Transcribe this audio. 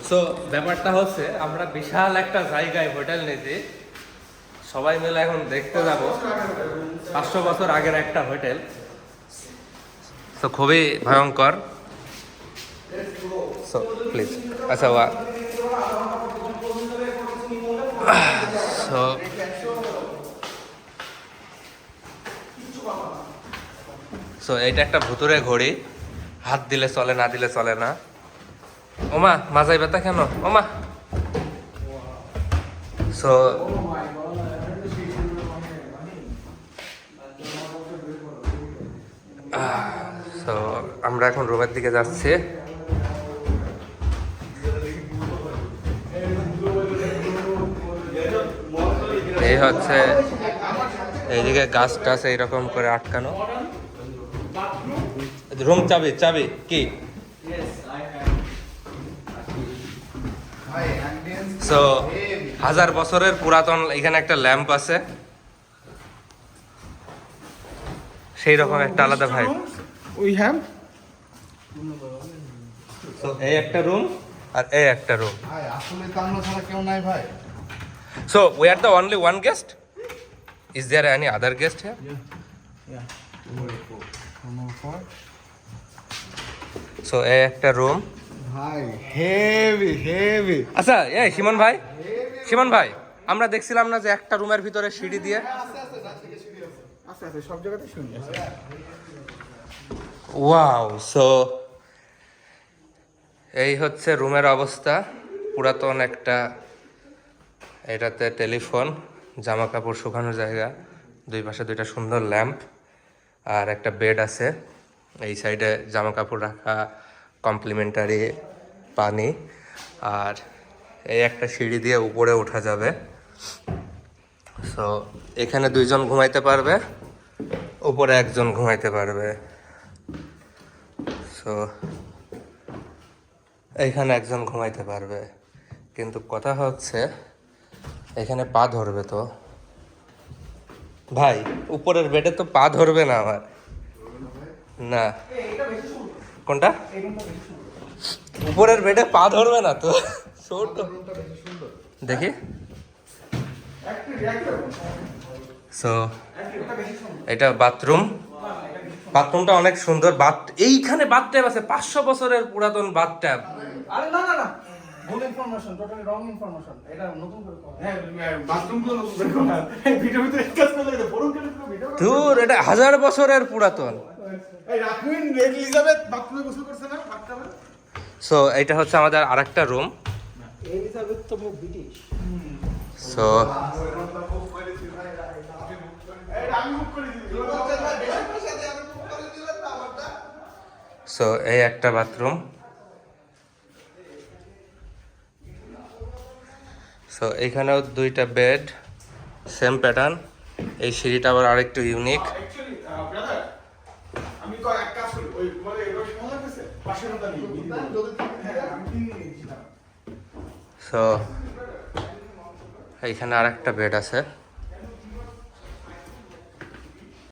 So ব্যাপারটা হচ্ছে আমরা বিশাল একটা জায়গায় হোটেল নিয়েছি, সবাই মিলে এখন দেখতে যাব 500 বছর আগের একটা হোটেল। সো খুবই ভয়ঙ্কর। সো প্লিজ আচ্ছা সো সো এইটা একটা ভুতুরে ঘড়ি, হাত দিলে চলে, না দিলে চলে না। ওমা মাজাই ব্যথা কেন ওমা। সো সো আমরা এখন রুমের দিকে যাচ্ছি। এই হচ্ছে এইদিকে গাছ টাছ এইরকম করে আটকানো। রুম চাবি চাবি কি? সো 1000 বছরের পুরাতন এখানে একটা ল্যাম্প আছে, সেই রকম একটা আলাদা ভাই। এই একটা রুম আর এই একটা রুম। আসলে তো আমরা ছাড়া কেউ নাই ভাই। So we are the only one guest. Is there any other guest here? So এই একটা রুম ভাই হেভি হেভি। আচ্ছা এই সুমন ভাই, সুমন ভাই আমরা দেখছিলাম না যে একটা রুমের ভিতরে সিঁড়ি দিয়ে? আচ্ছা আচ্ছা সব জায়গাতে শুনি। ওয়াও। সো এই হচ্ছে রুমের অবস্থা, পুরাতন একটা। এটাতে টেলিফোন, জামা কাপড় শুকানোর জায়গা, দুই পাশে দুইটা সুন্দর ল্যাম্প আর একটা বেড আছে। এই সাইডে জামা কাপড় রাখা, কমপ্লিমেন্টারি পানি, আর এই একটা সিঁড়ি দিয়ে উপরে ওঠা যাবে। সো এখানে দুইজন ঘুমাইতে পারবে, উপরে একজন ঘুমাইতে পারবে। সো এইখানে একজন ঘুমাইতে পারবে, কিন্তু কথা হচ্ছে এখানে পা ধরবে তো ভাই, উপরের বেডে তো পা ধরবে না আমার, না। কোনটা? উপরের বেডে পা ধরবে না তো, ছোট দেখি। সো এটা বাথরুম, বাথরুমটা অনেক সুন্দর। এইখানে বাথট্যাব আছে, 500 বছরের পুরাতন বাথট্যাব। আরে না না না, ভুল ইনফরমেশন, টোটালি রং ইনফরমেশন। এটা নতুন করে করা। হ্যাঁ বাথরুমগুলো নতুন করে করা। এই ভিডিওতে কাজ করে লাগে বড় করে ভিডিও। দূর, এটা 1000 বছরের পুরাতন। এই রাকুইন এলিজাবেথ বাথরুমে গোসল করছে না বাথটাবে? সো এটা হচ্ছে আমাদের আরেকটা রুম। এলিজাবেথ তো ব্রিটিশ। সো সো এই একটা বাথরুম। সো এইখানেও দুইটা বেড, সেম প্যাটার্ন। এই সিঁড়িটা আবার আরেকটু ইউনিক। আমি তো এক কাজ করি, ওই মানে এর সময় লাগতেছে 500 টাকা নিয়ে আমি সো এইখানে আরেকটা বেড আছে।